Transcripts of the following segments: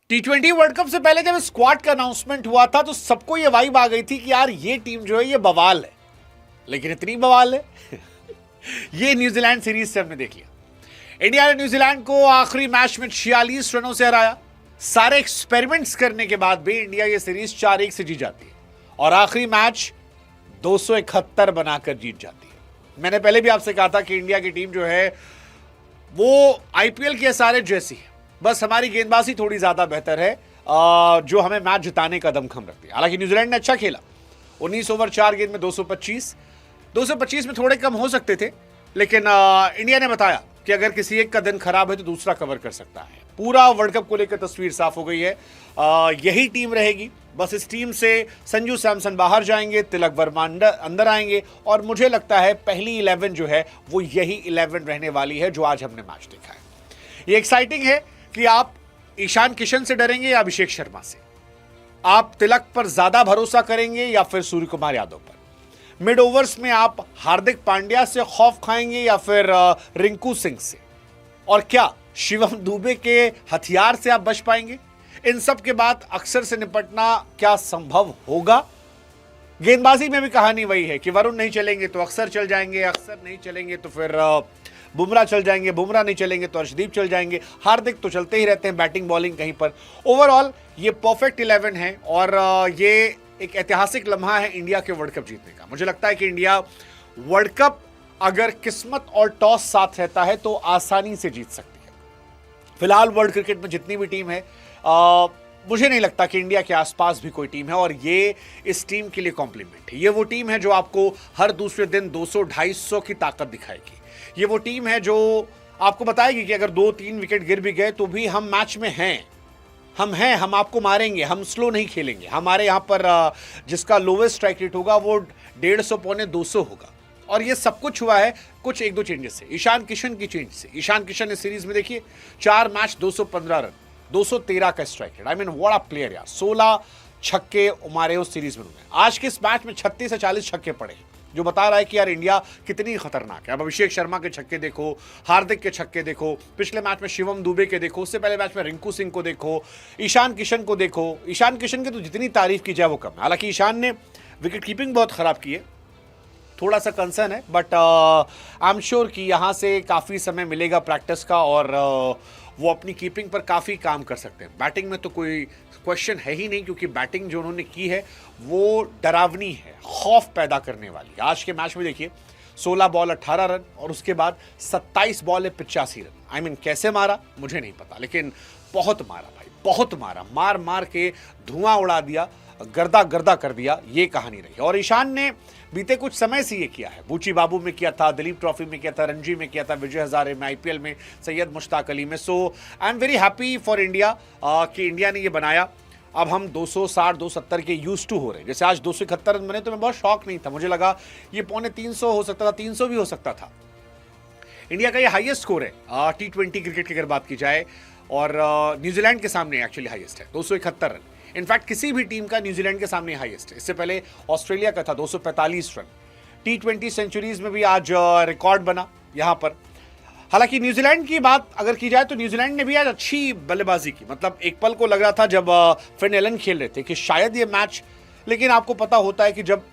T20 world cup से पहले जब स्क्वाड का अनाउंसमेंट हुआ था तो सबको ये वाइब आ गई थी कि यार ये टीम जो है ये बवाल है, लेकिन इतनी बवाल है ये न्यूजीलैंड सीरीज से हमने देख लिया। इंडिया ने न्यूजीलैंड को आखिरी मैच में 46 रनों से हराया। सारे एक्सपेरिमेंट्स करने के बाद भी इंडिया ये सीरीज 4-1 से जीत जाती है और आखिरी मैच 271 बनाकर जीत जाती है। मैंने पहले भी आपसे कहा था कि इंडिया की टीम जो है वो आईपीएल के सारे जैसी है, बस हमारी गेंदबाजी थोड़ी ज्यादा बेहतर है जो हमें मैच जिताने का दमखम रखती है। हालांकि न्यूजीलैंड ने अच्छा खेला, 19 ओवर 4 गेंद में 225 में थोड़े कम हो सकते थे, लेकिन इंडिया ने बताया कि अगर किसी एक का दिन खराब है तो दूसरा कवर कर सकता है। पूरा वर्ल्ड कप को लेकर तस्वीर साफ हो गई है। यही टीम रहेगी, बस इस टीम से संजू सैमसन बाहर जाएंगे, तिलक वर्मा अंदर आएंगे और मुझे लगता है पहली 11 जो है वो यही 11 रहने वाली है जो आज हमने मैच देखा है। ये एक्साइटिंग है कि आप ईशान किशन से डरेंगे या अभिषेक शर्मा से, आप तिलक पर ज्यादा भरोसा करेंगे या फिर सूर्य कुमार यादव पर, मिड ओवर्स में आप हार्दिक पांड्या से खौफ खाएंगे या फिर रिंकू सिंह से, और क्या शिवम दुबे के हथियार से आप बच पाएंगे। इन सब के बाद अक्सर से निपटना क्या संभव होगा। गेंदबाजी में भी कहानी वही है कि वरुण नहीं चलेंगे तो अक्सर चल जाएंगे, अक्सर नहीं चलेंगे तो फिर बुमराह चल जाएंगे, बुमराह नहीं चलेंगे तो अर्शदीप चल जाएंगे, हार्दिक तो चलते ही रहते हैं बैटिंग बॉलिंग कहीं पर। ओवरऑल ये परफेक्ट 11 है और ये एक ऐतिहासिक लम्हा है इंडिया के वर्ल्ड कप जीतने का। मुझे लगता है कि इंडिया वर्ल्ड कप अगर किस्मत और टॉस साथ रहता है तो आसानी से जीत सकती है। फिलहाल वर्ल्ड क्रिकेट में जितनी भी टीम है मुझे नहीं लगता कि इंडिया के आसपास भी कोई टीम है और ये इस टीम के लिए कॉम्प्लीमेंट है। ये वो टीम है जो आपको हर दूसरे दिन 200-250 की ताकत दिखाएगी। ये वो टीम है जो आपको बताएगी कि अगर 2-3 विकेट गिर भी गए तो भी हम मैच में हैं, हम आपको मारेंगे, हम स्लो नहीं खेलेंगे। हमारे यहाँ पर जिसका लोवेस्ट स्ट्राइक रेट होगा वो 150-200 होगा और ये सब कुछ हुआ है कुछ 1-2 चेंजेस से, ईशान किशन की चेंज से। ईशान किशन इस सीरीज में देखिए 4 मैच 215 रन, 213 का strike rate. I mean what a player यार, 16 छक्के मारे उस सीरीज में उन्होंने। आज के इस मैच में 36 से 40 छक्के पड़े, जो बता रहा है कि यार इंडिया कितनी खतरनाक है। अब अभिषेक शर्मा के छक्के देखो, हार्दिक के छक्के देखो, पिछले मैच में शिवम दुबे के देखो, उससे पहले मैच में रिंकू सिंह को देखो, ईशान किशन को देखो। ईशान किशन की तो जितनी तारीफ की जाए वो कम है। हालांकि ईशान ने विकेट कीपिंग बहुत खराब की है, थोड़ा सा कंसर्न है, बट आई एम श्योर कि यहाँ से काफ़ी समय मिलेगा प्रैक्टिस का और वो अपनी कीपिंग पर काफ़ी काम कर सकते हैं। बैटिंग में तो कोई क्वेश्चन है ही नहीं, क्योंकि बैटिंग जो उन्होंने की है वो डरावनी है, खौफ पैदा करने वाली है। आज के मैच में देखिए 16 बॉल 18 रन और उसके बाद 27 बॉल 85 रन। आई मीन कैसे मारा मुझे नहीं पता, लेकिन बहुत मारा भाई, बहुत मारा, मार मार के धुआं उड़ा दिया, गर्दा गर्दा कर दिया, ये कहानी रही। और ईशान ने बीते कुछ समय से ये किया है, बूची बाबू में किया था, दिलीप ट्रॉफी में किया था, रणजी में किया था, विजय हजारे में, आईपीएल में, सैयद मुश्ताक अली में। So I am very happy for India कि इंडिया ने ये बनाया। अब हम 260-270 के यूज टू हो रहे हैं। जैसे आज 271 रन बने तो मैं बहुत शॉक नहीं था, मुझे लगा ये 250 हो सकता था, 300 भी हो सकता था। इंडिया का ये हाईएस्ट स्कोर है T20 क्रिकेट की अगर बात की जाए और न्यूजीलैंड के सामने एक्चुअली हाईएस्ट है 271 रन। इनफैक्ट किसी भी टीम का न्यूजीलैंड के सामने हाईएस्ट है। इससे पहले ऑस्ट्रेलिया का था 245 रन। T20 सेंचुरीज में भी आज रिकॉर्ड बना यहां पर। हालांकि न्यूजीलैंड की बात अगर की जाए तो न्यूजीलैंड ने भी आज अच्छी बल्लेबाजी की। मतलब एक पल को लग रहा था जब फिन एलन खेल रहे थे कि शायद ये मैच, लेकिन आपको पता होता है कि जब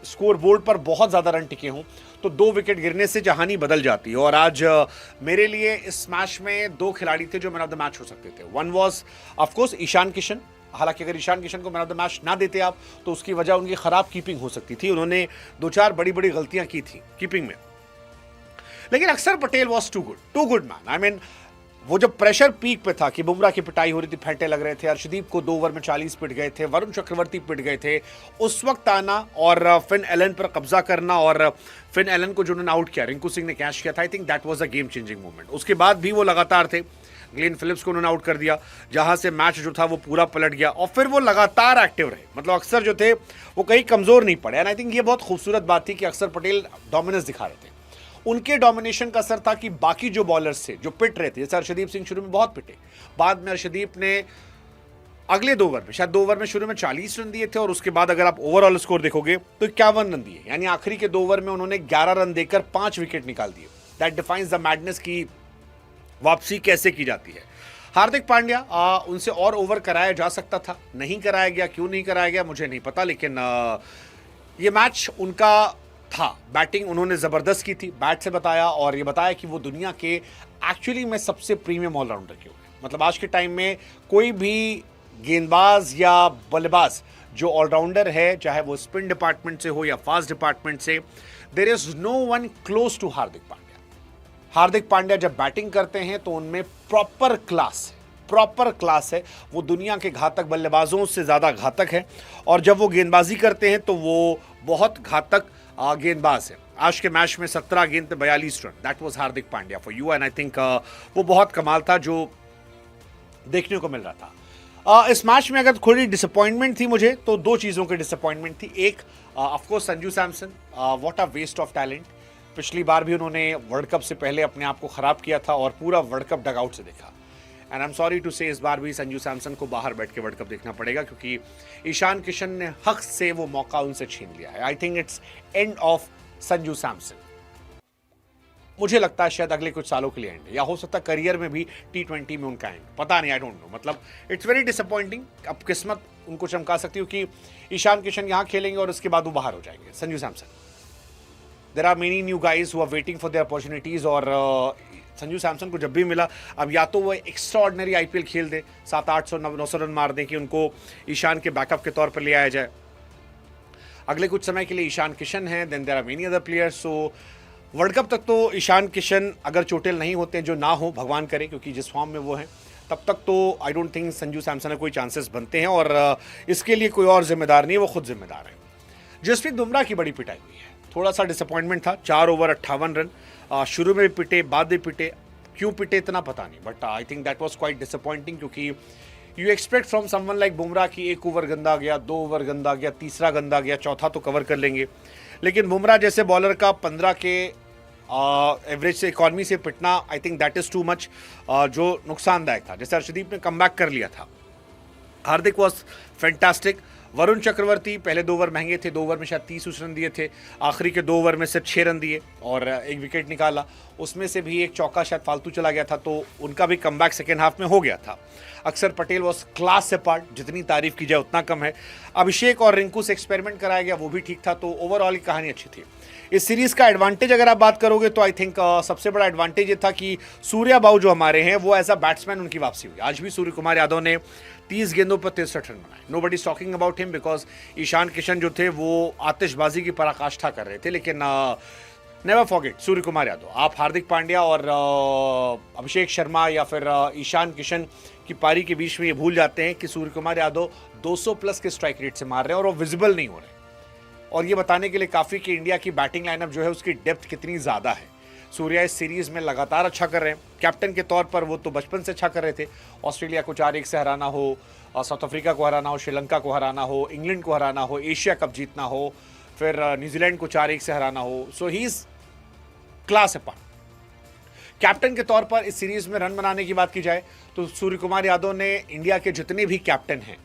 स्कोर बोर्ड पर बहुत ज्यादा रन टिके हों तो 2 विकेट गिरने से कहानी बदल जाती है। और आज मेरे लिए इस मैच में 2 खिलाड़ी थे जो मैन ऑफ द मैच हो सकते थे। One was of course Ishan Kishan. हालांकि अगर ईशान किशन को मैन ऑफ द मैच ना देते आप तो उसकी वजह उनकी खराब कीपिंग हो सकती थी। उन्होंने 2-4 बड़ी बड़ी गलतियां की थी कीपिंग में, लेकिन Axar Patel was too good man. I mean वो जब प्रेशर पीक पे था कि बुमराह की पिटाई हो रही थी, फेंटे लग रहे थे, अर्शदीप को 2 ओवर में 40 पिट गए थे, वरुण चक्रवर्ती पिट गए थे, उस वक्त आना और फिन एलन पर कब्जा करना और फिन एलन को जो उन्होंने आउट किया, रिंकू सिंह ने कैच किया था, आई think that was a game changing moment. उसके बाद भी वो लगातार थे, ग्लेन फिलिप्स को उन्होंने आउट कर दिया, जहां से मैच जो था वो पूरा पलट गया और फिर वो लगातार एक्टिव रहे। मतलब अक्सर जो थे वो कहीं कमजोर नहीं पड़े। एंड आई थिंक ये बहुत खूबसूरत बात थी कि अक्षर पटेल डोमिनेंस दिखा रहे थे। उनके डोमिनेशन का असर था कि बाकी जो बॉलर्स थे जो पिट रहे थे, जैसे अर्शदीप सिंह शुरू में बहुत पिटे, बाद में अर्शदीप ने अगले 2 ओवर में, शायद 2 ओवर में शुरू में 40 रन दिए थे और उसके बाद अगर आप ओवरऑल स्कोर देखोगे तो 51 रन दिए। यानी आखिरी के 2 ओवर में उन्होंने 11 रन देकर 5 विकेट निकाल दिए। दैट डिफाइंस द मैडनेस की वापसी कैसे की जाती है। हार्दिक पांड्या उनसे और ओवर कराया जा सकता था, नहीं कराया गया, क्यों नहीं कराया गया मुझे नहीं पता, लेकिन ये मैच उनका था। बैटिंग उन्होंने ज़बरदस्त की थी, बैट से बताया और ये बताया कि वो दुनिया के एक्चुअली में सबसे प्रीमियम ऑलराउंडर क्यों है। मतलब आज के टाइम में कोई भी गेंदबाज या बल्लेबाज जो ऑलराउंडर है, चाहे वो स्पिन डिपार्टमेंट से हो या फास्ट डिपार्टमेंट से, there is no one close to Hardik Pandya. Hardik Pandya जब बैटिंग करते हैं तो उनमें प्रॉपर क्लास है। वो दुनिया के घातक बल्लेबाजों से ज़्यादा घातक है और जब वो गेंदबाजी करते हैं तो वो बहुत घातक गेंदबाज है। आज के मैच में 17 गेंद पे 42 run, that was Hardik Pandya for you and I think वो बहुत कमाल था जो देखने को मिल रहा था। इस मैच में अगर थोड़ी डिसअपॉइंटमेंट थी मुझे तो दो चीज़ों की डिसअपॉइंटमेंट थी। एक of course Sanju Samson, what a waste of talent. पिछली बार भी उन्होंने वर्ल्ड कप से पहले अपने आप को ख़राब किया था और पूरा वर्ल्ड कप डगआउट से देखा। And I am sorry to say इस बार भी संजू सैमसन को बाहर बैठ के वर्ल्ड कप देखना पड़ेगा क्योंकि ईशान किशन ने हक से वो मौका उनसे छीन लिया है। आई think it's end of Sanju Samson. मुझे लगता है शायद अगले कुछ सालों के लिए एंड, या हो सकता है करियर में भी T20 में उनका एंड, पता नहीं, आई डोंट नो। मतलब इट्स वेरी डिसअपॉइंटिंग। अब किस्मत उनको चमका सकती हो कि ईशान किशन यहाँ खेलेंगे और उसके बाद वो बाहर हो जाएंगे। Sanju Samson, there are many new guys who are waiting for their opportunities और संजू सैमसन को जब भी मिला, अब या तो वो एक्स्ट्रा ऑर्डिनरी IPL खेल दे, 700-800-900 रन मार दें कि उनको ईशान के बैकअप के तौर पर ले आया जाए। अगले कुछ समय के लिए ईशान किशन हैं, then there are many other players. So world cup तक तो ईशान किशन अगर चोटिल नहीं होते, जो ना हो भगवान करे, क्योंकि जिस फॉर्म में वो हैं, तब तक तो I don't think Sanju Samson में कोई चांसेस बनते हैं और इसके लिए कोई और जिम्मेदार नहीं है, वो खुद जिम्मेदार है। जसप्रीत बुमराह की बड़ी पिटाई हुई है, थोड़ा सा डिसअपॉइंटमेंट था। 4 ओवर 58 रन, शुरू में भी पिटे, बाद में पिटे, क्यों पिटे इतना पता नहीं, but I think that was quite disappointing क्योंकि you expect from someone like Bumrah कि 1 ओवर गंदा गया, 2 ओवर गंदा गया, तीसरा गंदा गया, चौथा तो कवर कर लेंगे। लेकिन बुमराह जैसे बॉलर का 15 के एवरेज से इकॉनमी से पिटना, आई think that is too much, जो नुकसानदायक था। जैसे अर्शदीप ने कमबैक कर लिया था, हार्दिक वॉज फैंटास्टिक। वरुण चक्रवर्ती पहले 2 ओवर महंगे थे, 2 ओवर में शायद 30 रन दिए थे, आखिरी के 2 ओवर में सिर्फ 6 रन दिए और 1 विकेट निकाला, उसमें से भी 1 चौका शायद फालतू चला गया था, तो उनका भी कमबैक सेकेंड हाफ में हो गया था। अक्षर पटेल वॉज क्लास से पार्ट, जितनी तारीफ की जाए उतना कम है। अभिषेक और रिंकू से एक्सपेरिमेंट कराया गया, वो भी ठीक था, तो ओवरऑल की कहानी अच्छी थी। इस सीरीज़ का एडवांटेज अगर आप बात करोगे तो आई थिंक सबसे बड़ा एडवांटेज ये था कि सूर्या बाऊ जो हमारे हैं वो एज अ बैट्समैन उनकी वापसी हुई। आज भी सूर्य कुमार यादव ने 30 गेंदों पर 63 रन बनाए। Nobody is talking about him because Ishan Kishan जो थे वो आतिशबाजी की पराकाष्ठा कर रहे थे, लेकिन नेवर फॉरगेट सूर्य कुमार यादव। आप हार्दिक पांड्या और अभिषेक शर्मा या फिर ईशान किशन की पारी के बीच में ये भूल जाते हैं कि सूर्य कुमार यादव 200 प्लस के स्ट्राइक रेट से मार रहे हैं और वो विजिबल नहीं हो रहे। और ये बताने के लिए काफ़ी कि इंडिया की बैटिंग लाइनअप जो है उसकी डेप्थ कितनी ज़्यादा है। सूर्या इस सीरीज़ में लगातार अच्छा कर रहे हैं, कैप्टन के तौर पर वो तो बचपन से अच्छा कर रहे थे। ऑस्ट्रेलिया को 4-1 से हराना हो, साउथ अफ्रीका को हराना हो, श्रीलंका को हराना हो, इंग्लैंड को हराना हो, एशिया कप जीतना हो, फिर न्यूजीलैंड को 4-1 से हराना हो। So he is class apart. Captain के तौर पर इस सीरीज़ में रन बनाने की बात की जाए तो सूर्य कुमार यादव ने इंडिया के जितने भी कैप्टन हैं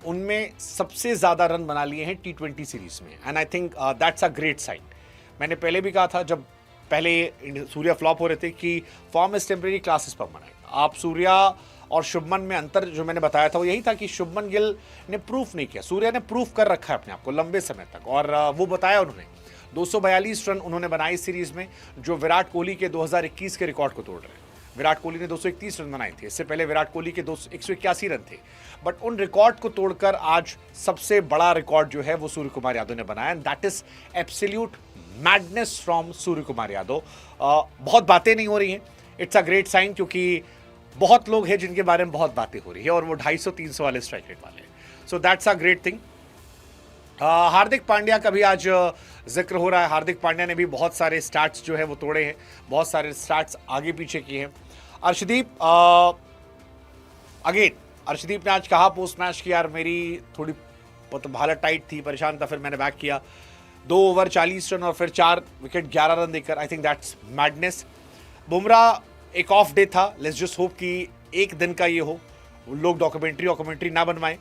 उनमें सबसे ज़्यादा रन बना लिए हैं T20 सीरीज़ में, and I think that's a great sign. मैंने पहले भी कहा था जब पहले सूर्या फ्लॉप हो रहे थे कि फॉर्म इज टेम्परेरी, क्लासेस पर बनाएगा। आप सूर्या और शुभमन में अंतर जो मैंने बताया था वो यही था कि शुभमन गिल ने प्रूफ नहीं किया, सूर्या ने प्रूफ कर रखा है अपने आप को लंबे समय तक, और वो बताया उन्होंने। 242 रन उन्होंने बनाए इस सीरीज़ में, जो विराट कोहली के 2021 के रिकॉर्ड को तोड़ रहे हैं। विराट कोहली ने 231 रन बनाए थे, इससे पहले विराट कोहली के 181 रन थे, बट उन रिकॉर्ड को तोड़कर आज सबसे बड़ा रिकॉर्ड जो है वो सूर्य कुमार यादव ने बनाया, and that is absolute madness from Surya Kumar Yadav. बहुत बातें नहीं हो रही हैं, इट्स अ ग्रेट साइन, क्योंकि बहुत लोग हैं जिनके बारे में बहुत बातें हो रही है और वो 250-300 वाले स्ट्राइक रेट वाले हैं। So that's a great thing. Hardik Pandya का भी आज जिक्र हो रहा है। हार्दिक पांड्या ने भी बहुत सारे स्टार्ट्स जो है वो तोड़े हैं, बहुत सारे स्टार्ट्स आगे पीछे किए हैं। अर्शदीप अगेन, अर्शदीप ने आज कहा पोस्ट मैच की यार मेरी थोड़ी हालत टाइट थी, परेशान था, फिर मैंने बैक किया, 2 ओवर 40 रन और फिर 4 विकेट 11 रन देकर। आई थिंक दैट्स मैडनेस। बुमराह एक ऑफ डे था, लेट्स जस्ट होप कि एक दिन का ये हो, लोग डॉक्यूमेंट्री ना बनवाएं,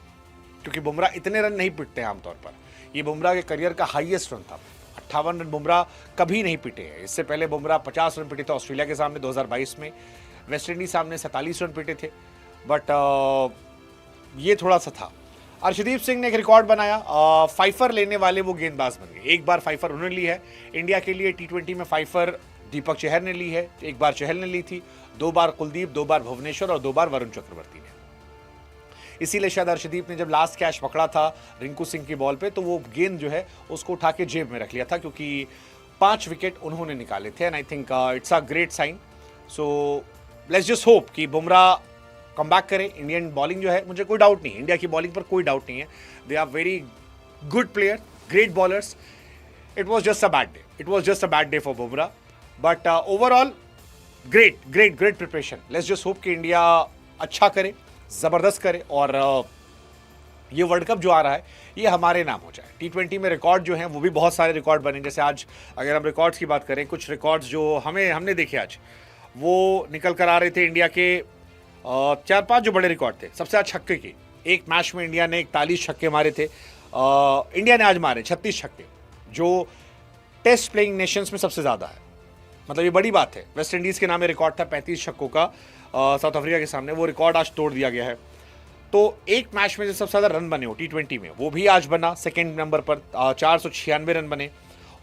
क्योंकि बुमराह इतने रन नहीं पिटते हैं आमतौर पर। ये बुमराह के करियर का हाईएस्ट रन था, 58 रन बुमराह कभी नहीं पिटे हैं। इससे पहले बुमराह 50 रन पिटे थे ऑस्ट्रेलिया के सामने 2022 में। वेस्ट इंडीज सामने 47 रन पीटे थे, बट ये थोड़ा सा था। अर्शदीप सिंह ने एक रिकॉर्ड बनाया, फाइफर लेने वाले वो गेंदबाज बन गए। एक बार फाइफर उन्होंने ली है इंडिया के लिए T20 में, फाइफर दीपक चहर ने ली है, एक बार चहल ने ली थी, 2 बार कुलदीप, 2 बार भुवनेश्वर और 2 बार वरुण चक्रवर्ती ने। इसीलिए शायद अर्शदीप ने जब लास्ट कैच पकड़ा था रिंकू सिंह की बॉल पे, तो वो गेंद जो है उसको उठा के जेब में रख लिया था, क्योंकि 5 विकेट उन्होंने निकाले थे। And I think it's a great sign. So let's just hope कि बुमराह कम बैक करे। इंडियन बॉलिंग जो है, मुझे कोई डाउट नहीं है, इंडिया की बॉलिंग पर कोई डाउट नहीं है। They are very good player, great bowlers. It was just a bad day, it was just a bad day for Bumrah, but overall great great great preparation. Let's just hope कि India अच्छा करे, ज़बरदस्त करे, और ये world cup जो आ रहा है ये हमारे नाम हो जाए। T20 में रिकॉर्ड जो हैं वो भी बहुत सारे रिकॉर्ड बने। जैसे आज अगर हम रिकॉर्ड्स की बात करें, कुछ रिकॉर्ड्स जो हमने देखे आज, वो निकल कर आ रहे थे इंडिया के 4-5 जो बड़े रिकॉर्ड थे। सबसे आज छक्के की, एक मैच में इंडिया ने 41 छक्के मारे थे। इंडिया ने आज मारे 36 छक्के, जो टेस्ट प्लेइंग नेशंस में सबसे ज़्यादा है। मतलब ये बड़ी बात है। वेस्ट इंडीज़ के नाम रिकॉर्ड था 35 छक्कों का साउथ अफ्रीका के सामने, वो रिकॉर्ड आज तोड़ दिया गया है। तो एक मैच में जो सबसे ज़्यादा रन बने हो T20 में, वो भी आज बना सेकेंड नंबर पर, 496 रन बने।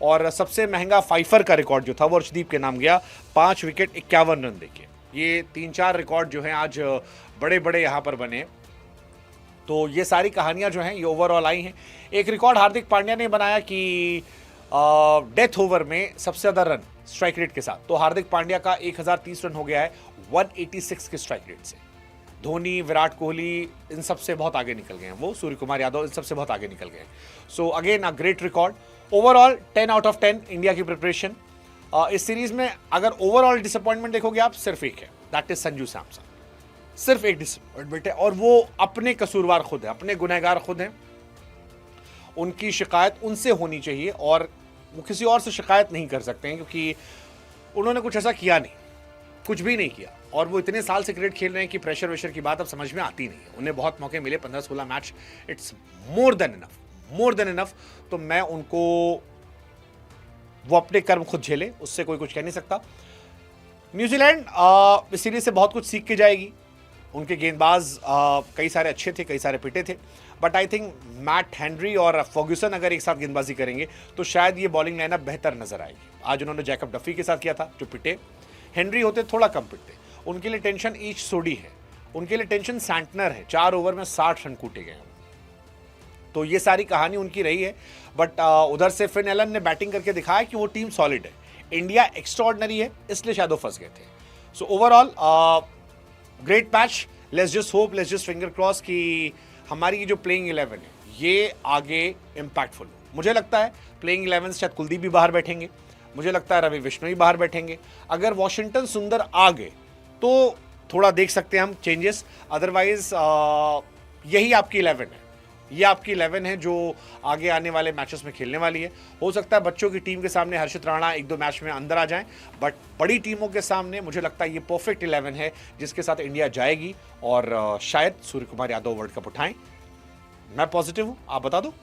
और सबसे महंगा फाइफर का रिकॉर्ड जो था वो अर्शदीप के नाम गया, 5 विकेट 51 रन देके। ये 3-4 रिकॉर्ड जो हैं आज बड़े बड़े यहाँ पर बने। तो ये सारी कहानियाँ जो हैं ये ओवरऑल आई हैं। एक रिकॉर्ड हार्दिक पांड्या ने बनाया कि डेथ ओवर में सबसे ज़्यादा रन स्ट्राइक रेट के साथ। तो हार्दिक पांड्या का 1030 रन हो गया है 186 के स्ट्राइक रेट से। धोनी, विराट कोहली इन सब से बहुत आगे निकल गए हैं, वो सूर्य कुमार यादव इन सब से बहुत आगे निकल गए हैं। So again a great record. Overall 10 out of 10 India की प्रिपरेशन। इस सीरीज में अगर ओवरऑल डिसअपॉइंटमेंट देखोगे आप, सिर्फ एक है, दैट इज संजू सैमसन। सिर्फ एक डिसअपॉइंटमेंट है, और वो अपने कसूरवार खुद हैं, अपने गुनहगार खुद हैं। उनकी शिकायत उनसे होनी चाहिए, और वो किसी और से शिकायत नहीं कर सकते हैं, क्योंकि उन्होंने कुछ ऐसा किया नहीं, कुछ भी नहीं किया। और वो इतने साल से क्रिकेट खेल रहे हैं कि प्रेशर वेशर की बात अब समझ में आती नहीं है। उन्हें बहुत मौके मिले, 15-16 match, it's more than enough, more than enough. तो मैं उनको, वो अपने कर्म खुद झेले, उससे कोई कुछ कह नहीं सकता। न्यूजीलैंड इस सीरीज से बहुत कुछ सीख के जाएगी। उनके गेंदबाज कई सारे अच्छे थे, कई सारे पिटे थे, but I think Matt Henry और फर्ग्यूसन अगर एक साथ गेंदबाजी करेंगे तो शायद ये बॉलिंग लाइनअप बेहतर नजर आएगी। आज उन्होंने जैकब डफी के साथ किया था जो पिटे, हेनरी होते थोड़ा कम पिटते। उनके लिए टेंशन ईच सोडी है, उनके लिए टेंशन सैंटनर है, 4 ओवर में 60 रन कूटे गए। तो ये सारी कहानी उनकी रही है। बट उधर से फिन एलन ने बैटिंग करके दिखाया कि वो टीम सॉलिड है। इंडिया एक्स्ट्राऑर्डिनरी है, इसलिए शायद वो फंस गए थे। So overall great match. Let's just hope, let's just finger cross कि हमारी जो प्लेइंग 11 है ये आगे इम्पैक्टफुल हो। मुझे लगता है प्लेइंग 11 शायद कुलदीप भी बाहर बैठेंगे, मुझे लगता है रवि बिश्नोई बाहर बैठेंगे। अगर वॉशिंगटन सुंदर आ गए तो थोड़ा देख सकते हैं हम चेंजेस, अदरवाइज यही आपकी 11 है, ये आपकी 11 है जो आगे आने वाले मैचेस में खेलने वाली है। हो सकता है बच्चों की टीम के सामने हर्षित राणा 1-2 मैच में अंदर आ जाएं, बट बड़ी टीमों के सामने मुझे लगता है ये परफेक्ट 11 है जिसके साथ इंडिया जाएगी, और शायद सूर्य कुमार यादव वर्ल्ड कप उठाएं। मैं पॉजिटिव हूं, आप बता दो।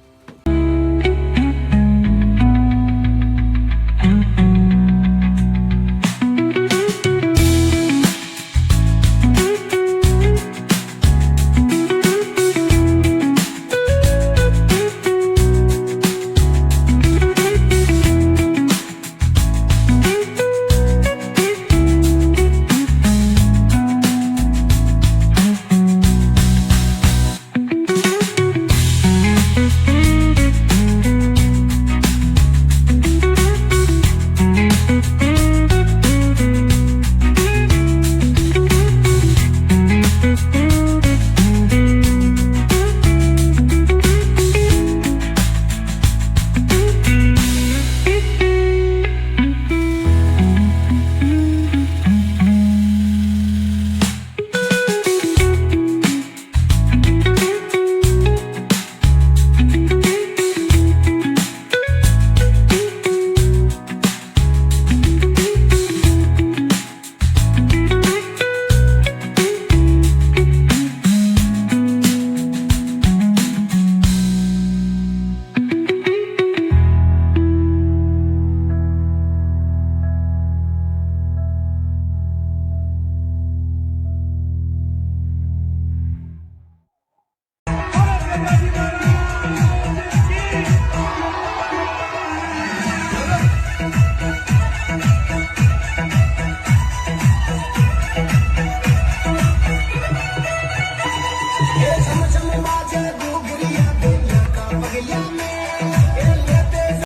Hey,